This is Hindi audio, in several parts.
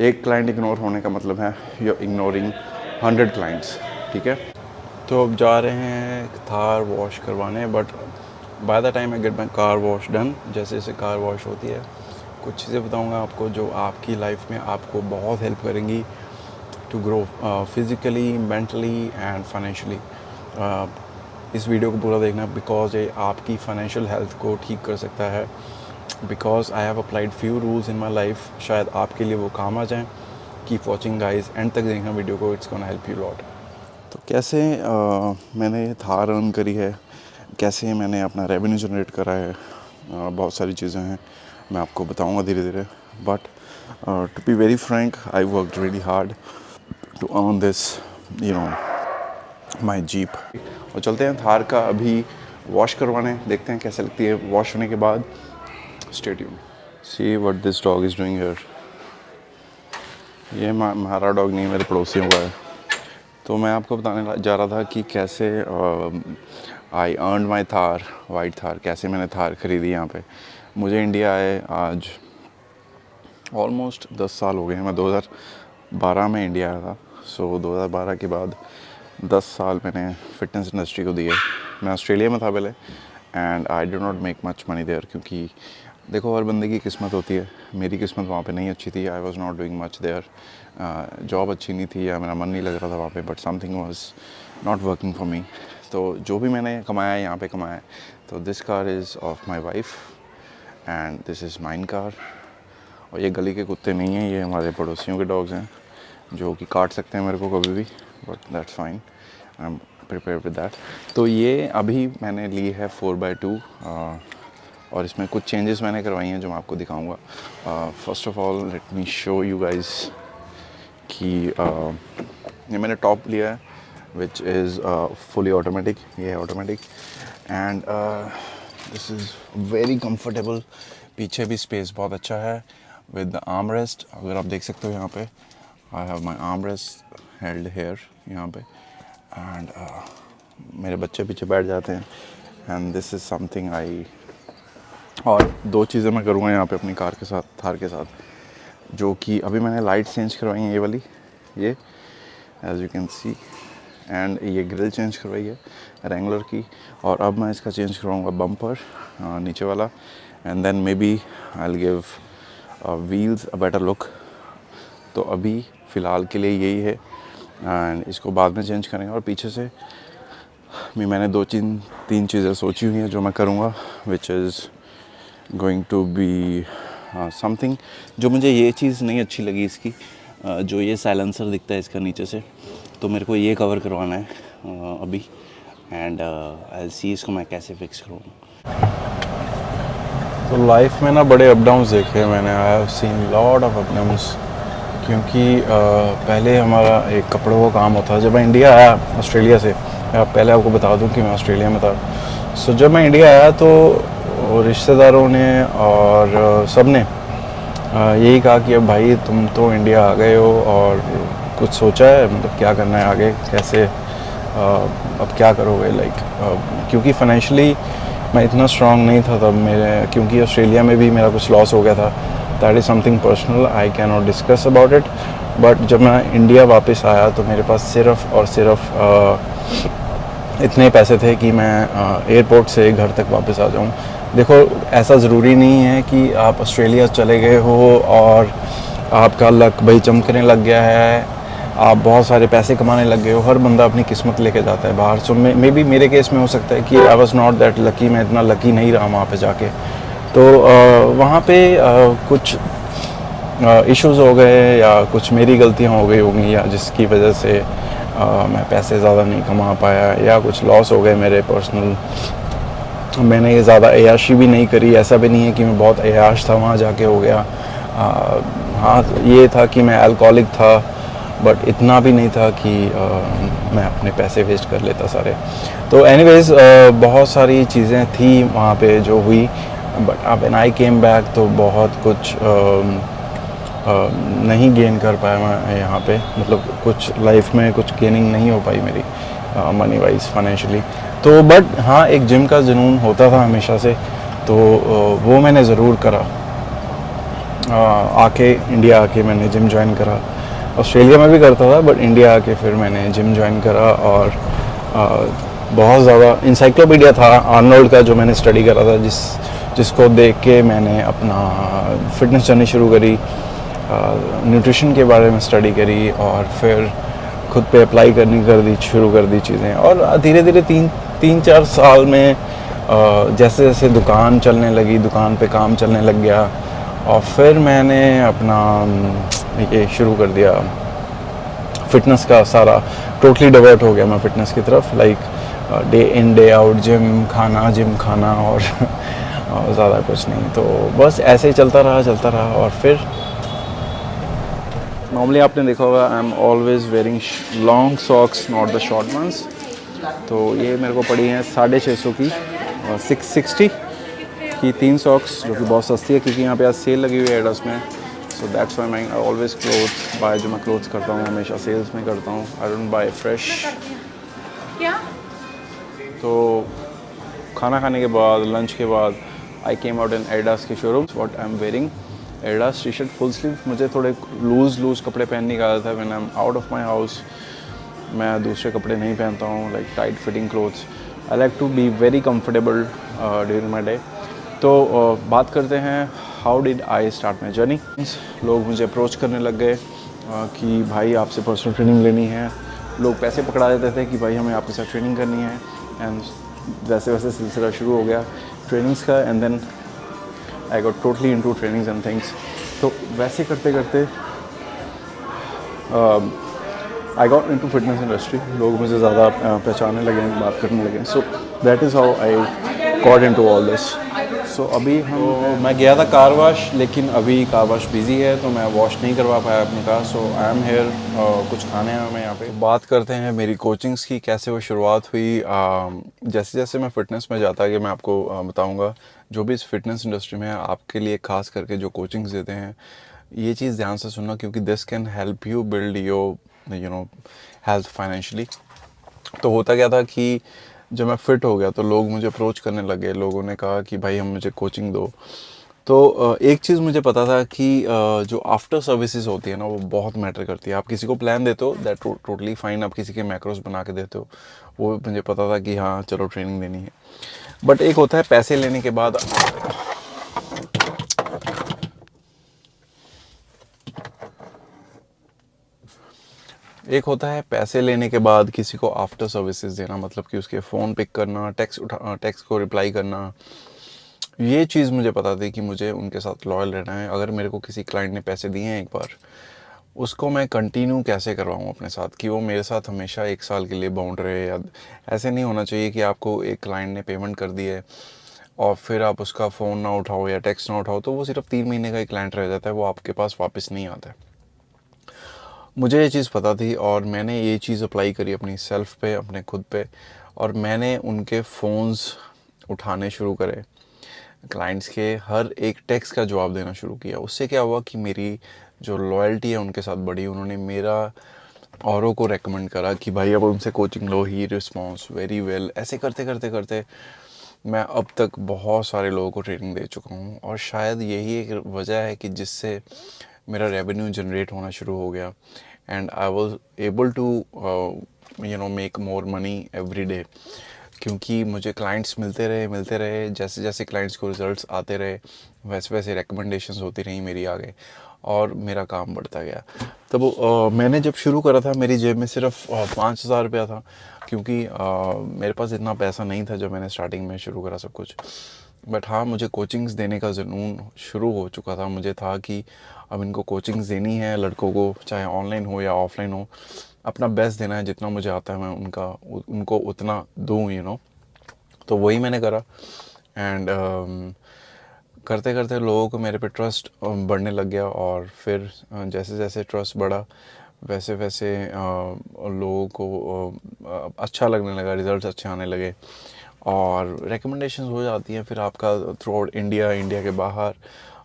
एक क्लाइंट इग्नोर होने का मतलब है यू आर इग्नोरिंग 100 क्लाइंट्स, ठीक है। तो अब जा रहे हैं थार वॉश करवाने, but by the time I get my car wash done, जैसे जैसे कार वॉश होती है कुछ चीज़ें बताऊंगा आपको जो आपकी लाइफ में आपको बहुत हेल्प करेंगी to grow physically, mentally and financially. इस वीडियो को पूरा देखना बिकॉज ये आपकी फाइनेंशियल हेल्थ को ठीक कर सकता है। Because I have applied few rules in my life, शायद आपके लिए वो काम आ जाएँ। कीप वॉचिंग गाइज, एंड तक देखना वीडियो को, it's gonna help you lot. तो कैसे मैंने थार अर्न करी है, कैसे मैंने अपना रेवेन्यू जनरेट करा है, बहुत सारी चीज़ें हैं, मैं आपको बताऊंगा धीरे धीरे। But to be very frank, I worked really hard to earn this, you know, my jeep. और चलते हैं थार का अभी वॉश करवाने, देखते हैं कैसे लगती है वॉश होने के बाद। Stay tuned, see what this dog is doing here. ये हमारा डॉग नहीं, मेरे पड़ोसियों का है। तो मैं आपको बताने जा रहा था कि कैसे I earn my Thar, white Thar, कैसे मैंने थार ख़रीदी यहाँ पे। मुझे इंडिया आए आज ऑलमोस्ट 10 साल हो गए हैं। मैं 2012 में इंडिया आया था। सो 2012 के बाद 10 साल मैंने फ़िटनेस इंडस्ट्री को दिए। मैं ऑस्ट्रेलिया में था पहले, and I do not make much money there, क्योंकि देखो हर बंदे की किस्मत होती है। मेरी किस्मत वहाँ पे नहीं अच्छी थी। I was not doing much there. Job अच्छी नहीं थी या मेरा मन नहीं लग रहा था वहाँ पे, but something was not working for me. तो जो भी मैंने कमाया यहाँ पे कमाया है। तो this car is of my wife and this is mine car. और ये गली के कुत्ते नहीं हैं, ये हमारे पड़ोसियों के डॉग्स हैं जो कि काट सकते हैं मेरे को कभी भी, but that's fine, I am prepare with that. तो ये अभी मैंने ली है 4x2, और इसमें कुछ चेंजेस मैंने करवाई हैं जो मैं आपको दिखाऊंगा। First of all let me show you guys कि ये मैंने टॉप लिया है विच इज़ फुली ऑटोमेटिक। ये है automatic and this is very comfortable. पीछे भी स्पेस बहुत अच्छा है विद द आर्म रेस्ट। अगर आप देख सकते हो यहाँ पे I have my arm rest held here यहाँ पे, एंड मेरे बच्चे पीछे बैठ जाते हैं। And this is something I, और दो चीज़ें मैं करूँगा यहाँ पे अपनी कार के साथ, थार के साथ, जो कि अभी मैंने लाइट चेंज करवाई है, ये वाली, ये as you can see, and ये ग्रिल चेंज करवाई है रेंगुलर की। और अब मैं इसका चेंज करवाऊँगा बम्पर, नीचे वाला, and then maybe I will give wheels a better look. तो अभी फ़िलहाल के लिए यही है, एंड इसको बाद में चेंज करेंगे। और पीछे से भी मैंने तीन चीज़ें सोची हुई हैं जो मैं करूँगा, which is going to be something. जो मुझे ये चीज़ नहीं अच्छी लगी इसकी, जो ये साइलेंसर दिखता है इसका नीचे से, तो मेरे को ये कवर करवाना है अभी, एंड आई सी इसको मैं कैसे फिक्स करूँ। तो लाइफ में ना बड़े अप डाउन्स देखे मैंने, I have seen lot of up downs. क्योंकि पहले हमारा एक कपड़ों का काम होता है। जब मैं इंडिया आया ऑस्ट्रेलिया से, पहले आपको बता दूं कि मैं ऑस्ट्रेलिया में था। सो जब मैं इंडिया आया तो रिश्तेदारों ने और सब ने यही कहा कि अब भाई तुम तो इंडिया आ गए हो और कुछ सोचा है, मतलब क्या करना है आगे, कैसे अब क्या करोगे, क्योंकि फाइनेंशियली मैं इतना स्ट्रांग नहीं था तब मेरे, क्योंकि ऑस्ट्रेलिया में भी मेरा कुछ लॉस हो गया था। That is something personal, I can not discuss about it. But जब मैं इंडिया वापस आया तो मेरे पास सिर्फ़ और सिर्फ इतने पैसे थे कि मैं एयरपोर्ट से घर तक वापस आ जाऊं। देखो ऐसा ज़रूरी नहीं है कि आप ऑस्ट्रेलिया चले गए हो और आपका लक भाई चमकने लग गया है, आप बहुत सारे पैसे कमाने लग गए हो। हर बंदा अपनी किस्मत लेके जाता है बाहर। सो मे बी मेरे केस में हो सकता है कि आई वॉज नॉट दैट लकी, मैं इतना लकी नहीं रहा वहाँ पे जाके। तो वहाँ पे कुछ इश्यूज़ हो गए या कुछ मेरी गलतियाँ हो गई होंगी, या जिसकी वजह से मैं पैसे ज़्यादा नहीं कमा पाया, या कुछ लॉस हो गए मेरे पर्सनल। मैंने ये ज़्यादा अय्याशी भी नहीं करी, ऐसा भी नहीं है कि मैं बहुत अय्याश था वहाँ जाके हो गया। हाँ ये था कि मैं अल्कोहलिक था, बट इतना भी नहीं था कि मैं अपने पैसे वेस्ट कर लेता सारे। तो एनीवेज़ बहुत सारी चीज़ें थी वहाँ पे जो हुई, बट अब व्हेन आई केम बैक तो बहुत कुछ नहीं गेन कर पाया मैं यहाँ पे, मतलब कुछ लाइफ में कुछ गेनिंग नहीं हो पाई मेरी मनी वाइज, फाइनेंशियली। तो बट हाँ एक जिम का जुनून होता था हमेशा से, तो वो मैंने ज़रूर करा। आके इंडिया आके मैंने जिम ज्वाइन करा। ऑस्ट्रेलिया में भी करता था बट इंडिया आके फिर मैंने जिम ज्वाइन करा और बहुत ज़्यादा इंसाइक्लोपीडिया था आर्नोल्ड का जो मैंने स्टडी करा था, जिसको देख के मैंने अपना फिटनेस जर्नी शुरू करी, न्यूट्रिशन के बारे में स्टडी करी और फिर खुद पे अप्लाई करनी शुरू कर दी चीज़ें। और धीरे धीरे 3-4 साल में जैसे जैसे दुकान चलने लगी, दुकान पे काम चलने लग गया और फिर मैंने अपना ये शुरू कर दिया फिटनेस का सारा, टोटली डिवर्ट हो गया मैं फिटनेस की तरफ। Like day in day out gym खाना और ज़्यादा कुछ नहीं। तो बस ऐसे ही चलता रहा और फिर नॉर्मली आपने देखा होगा I am always wearing long socks, not the short ones. तो ये मेरे को पड़ी हैं 650 की, 660 की 3 सॉक्स, जो कि बहुत सस्ती है क्योंकि यहाँ पे आज सेल लगी हुई है एडस में। सो दैट्स वाई मैं ऑलवेज़ क्लोथ्स बाय, जो मैं क्लोथ्स करता हूँ हमेशा सेल्स में करता हूँ। I don't buy fresh. तो खाना खाने के बाद, लंच के बाद I came out in Adidas के showroom. What I am wearing, Adidas T shirt full sleeve. मुझे थोड़े लूज़ कपड़े पहनने का आदत है। When I am out of my house मैं दूसरे कपड़े नहीं पहनता हूँ, like tight fitting clothes. I like to be very comfortable during my day. तो बात करते हैं how did I start my journey. लोग मुझे अप्रोच करने लग गए कि भाई आपसे पर्सनल ट्रेनिंग लेनी है। लोग पैसे पकड़ा देते थे कि भाई हमें आपके साथ ट्रेनिंग करनी है, एंड वैसे वैसे सिलसिला शुरू हो गया ट्रेनिंग्स का। And then I got totally into trainings and things. तो वैसे करते करते I got into fitness industry. लोग मुझे ज़्यादा पहचानने लगे, बात करने लगे। So that is how I got into all this. सो अभी मैं गया था कार वॉश, लेकिन अभी कार वॉश बिज़ी है तो मैं वॉश नहीं करवा पाया अपनी car. So I am here, कुछ खाने हैं हमें यहाँ पे। बात करते हैं मेरी कोचिंग्स की, कैसे वो शुरुआत हुई। जैसे जैसे मैं फ़िटनेस में जाता कि मैं आपको बताऊँगा। जो भी इस फिटनेस इंडस्ट्री में है आपके लिए ख़ास करके जो कोचिंग्स देते हैं, ये चीज़ ध्यान से सुनना क्योंकि this can help you build your health financially. तो होता क्या था कि जब मैं फ़िट हो गया तो लोग मुझे अप्रोच करने लगे। लोगों ने कहा कि भाई हम मुझे कोचिंग दो। तो एक चीज़ मुझे पता था कि जो आफ्टर सर्विसेज होती है ना, वो बहुत मैटर करती है। आप किसी को प्लान देते हो, दैट टोटली फाइन। आप किसी के मैक्रोस बना के देते हो, वो मुझे पता था कि हाँ चलो ट्रेनिंग देनी है। बट एक होता है पैसे लेने के बाद, एक होता है पैसे लेने के बाद किसी को आफ्टर सर्विसेज देना, मतलब कि उसके फ़ोन पिक करना, टेक्स्ट को रिप्लाई करना। ये चीज़ मुझे पता थी कि मुझे उनके साथ लॉयल रहना है। अगर मेरे को किसी क्लाइंट ने पैसे दिए हैं एक बार, उसको मैं कंटिन्यू कैसे करवाऊँ अपने साथ, कि वो मेरे साथ हमेशा 1 साल के लिए बाउंड रहे। या ऐसे नहीं होना चाहिए कि आपको एक क्लाइंट ने पेमेंट कर दी है और फिर आप उसका फ़ोन ना उठाओ या टेक्स्ट ना उठाओ, तो वो सिर्फ 3 महीने का ही क्लाइंट रह जाता है, वो आपके पास वापस नहीं आता है। मुझे ये चीज़ पता थी और मैंने ये चीज़ अप्लाई करी अपनी सेल्फ पे, अपने खुद पे, और मैंने उनके फ़ोन्स उठाने शुरू करे, क्लाइंट्स के हर एक टेक्स्ट का जवाब देना शुरू किया। उससे क्या हुआ कि मेरी जो लॉयल्टी है उनके साथ बढ़ी। उन्होंने मेरा औरों को रेकमेंड करा कि भाई अब उनसे कोचिंग लो, ही रिस्पॉन्स वेरी वेल। ऐसे करते करते करते मैं अब तक बहुत सारे लोगों को ट्रेनिंग दे चुका हूँ, और शायद यही एक वजह है कि जिससे मेरा रेवेन्यू जनरेट होना शुरू हो गया, and I was able to make more money every day. क्योंकि मुझे क्लाइंट्स मिलते रहे। जैसे जैसे क्लाइंट्स को रिजल्ट्स आते रहे, वैसे वैसे रिकमेंडेशंस होती रही मेरी आगे, और मेरा काम बढ़ता गया। तब मैंने जब शुरू करा था मेरी जेब में सिर्फ 5,000 रुपया था, क्योंकि मेरे पास इतना पैसा नहीं था जब मैंने स्टार्टिंग में शुरू करा सब कुछ। बट हाँ, मुझे कोचिंग्स देने का जुनून शुरू हो चुका था। मुझे था कि अब इनको कोचिंग्स देनी है लड़कों को, चाहे ऑनलाइन हो या ऑफलाइन हो। अपना बेस्ट देना है, जितना मुझे आता है मैं उनको उतना दूँ। तो वही मैंने करा। एंड करते करते लोगों को मेरे पे ट्रस्ट बढ़ने लग गया, और फिर जैसे जैसे ट्रस्ट बढ़ा वैसे वैसे लोगों को अच्छा लगने लगा, रिज़ल्ट्स अच्छे आने लगे, और रिकमेंडेशंस हो जाती हैं। फिर आपका थ्रू आउट इंडिया के बाहर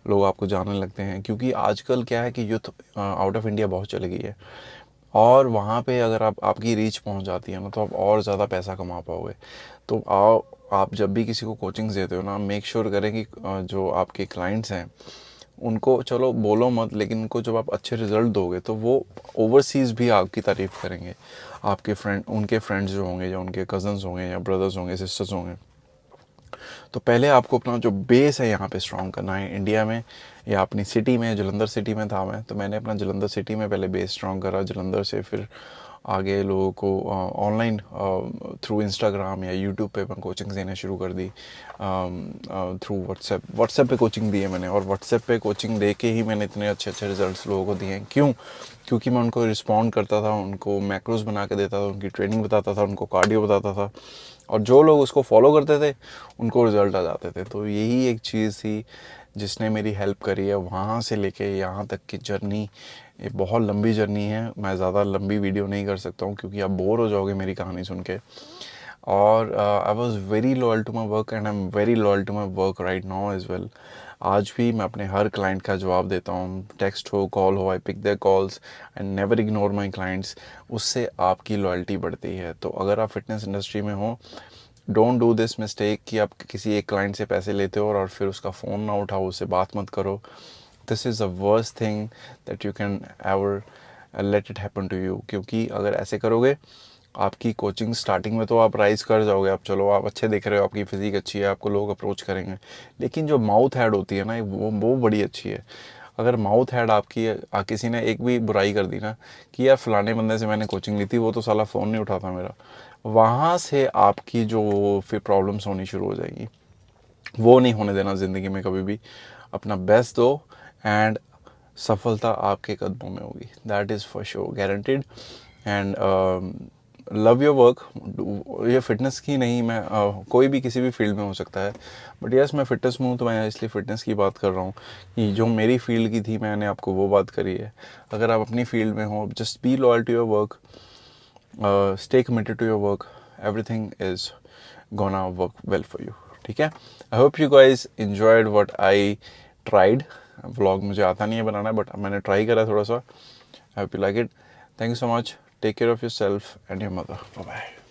लोग आपको जानने लगते हैं, क्योंकि आजकल क्या है कि यूथ आउट ऑफ इंडिया बहुत चली गई है, और वहाँ पे अगर आपकी रीच पहुँच जाती है ना, तो आप और ज़्यादा पैसा कमा पाओगे। तो आप जब भी किसी को कोचिंग्स देते हो ना, मेक श्योर करें कि जो आपके क्लाइंट्स हैं उनको चलो बोलो मत, लेकिन उनको जब आप अच्छे रिजल्ट दोगे तो वो ओवरसीज़ भी आपकी तारीफ़ करेंगे। आपके फ्रेंड, उनके फ्रेंड्स जो होंगे, या उनके कज़न्स होंगे, या ब्रदर्स होंगे, सिस्टर्स होंगे। तो पहले आपको अपना जो बेस है यहाँ पे स्ट्रॉन्ग करना है इंडिया में, या अपनी सिटी में। जलंधर सिटी में था मैं, तो मैंने अपना जलंधर सिटी में पहले बेस स्ट्रॉन्ग करा। जलंधर से फिर आगे लोगों को ऑनलाइन थ्रू इंस्टाग्राम या यूट्यूब पे मैं कोचिंग देना शुरू कर दी। थ्रू व्हाट्सएप पे कोचिंग दी है मैंने, और व्हाट्सएप पे कोचिंग दे के ही मैंने इतने अच्छे अच्छे रिजल्ट्स लोगों को दिए हैं। क्यों? क्योंकि मैं उनको रिस्पॉन्ड करता था, उनको मैक्रोस बना के देता था, उनकी ट्रेनिंग बताता था, उनको कार्डियो बताता था, और जो लोग उसको फॉलो करते थे उनको रिज़ल्ट आ जाते थे। तो यही एक चीज़ थी जिसने मेरी हेल्प करी है वहाँ से लेके यहाँ तक की जर्नी। ये बहुत लंबी जर्नी है, मैं ज़्यादा लंबी वीडियो नहीं कर सकता हूँ क्योंकि आप बोर हो जाओगे मेरी कहानी सुन के। और I was very loyal to my work, and I am very loyal to my work right now as well. आज भी मैं अपने हर क्लाइंट का जवाब देता हूँ, टेक्स्ट हो, कॉल हो, I pick their calls and never ignore my clients. उससे आपकी लॉयल्टी बढ़ती है। तो अगर आप फिटनेस इंडस्ट्री में हो, डोंट डू दिस मिस्टेक कि आप किसी एक क्लाइंट से पैसे लेते हो और फिर उसका फ़ोन ना उठाओ, उससे बात मत करो। This is the worst thing that you can ever let it happen to you. क्योंकि अगर ऐसे करोगे, आपकी कोचिंग स्टार्टिंग में तो आप राइज कर जाओगे, आप चलो आप अच्छे दिख रहे हो, आपकी फ़िज़िक अच्छी है, आपको लोग अप्रोच करेंगे। लेकिन जो माउथ हेड होती है ना, वो बड़ी अच्छी है। अगर माउथ हेड आपकी किसी ने एक भी बुराई कर दी ना कि यार फलाने बंदे से मैंने कोचिंग ली थी, वो तो साला फ़ोन नहीं उठाता मेरा, वहाँ से आपकी जो फिर प्रॉब्लम्स होनी शुरू हो जाएगी। वो नहीं होने देना ज़िंदगी में कभी भी। अपना बेस्ट दो, एंड सफलता आपके कदमों में होगी, that is for sure, guaranteed. And love your work. ये फिटनेस की नहीं, मैं कोई भी किसी भी फील्ड में हो सकता है, बट यस मैं फिटनेस में हूँ तो मैं इसलिए फ़िटनेस की बात कर रहा हूँ कि जो मेरी फील्ड की थी मैंने आपको वो बात करी है। अगर आप अपनी फील्ड में हो, just be loyal to your work, stay committed to your work, everything is gonna work well for you. ठीक है? I hope you guys enjoyed what I tried. Vlog मुझे आता नहीं है बनाना, बट मैंने ट्राई करा थोड़ा सा. I hope you like it. Thank you so much. Take care of yourself and your mother. Bye bye.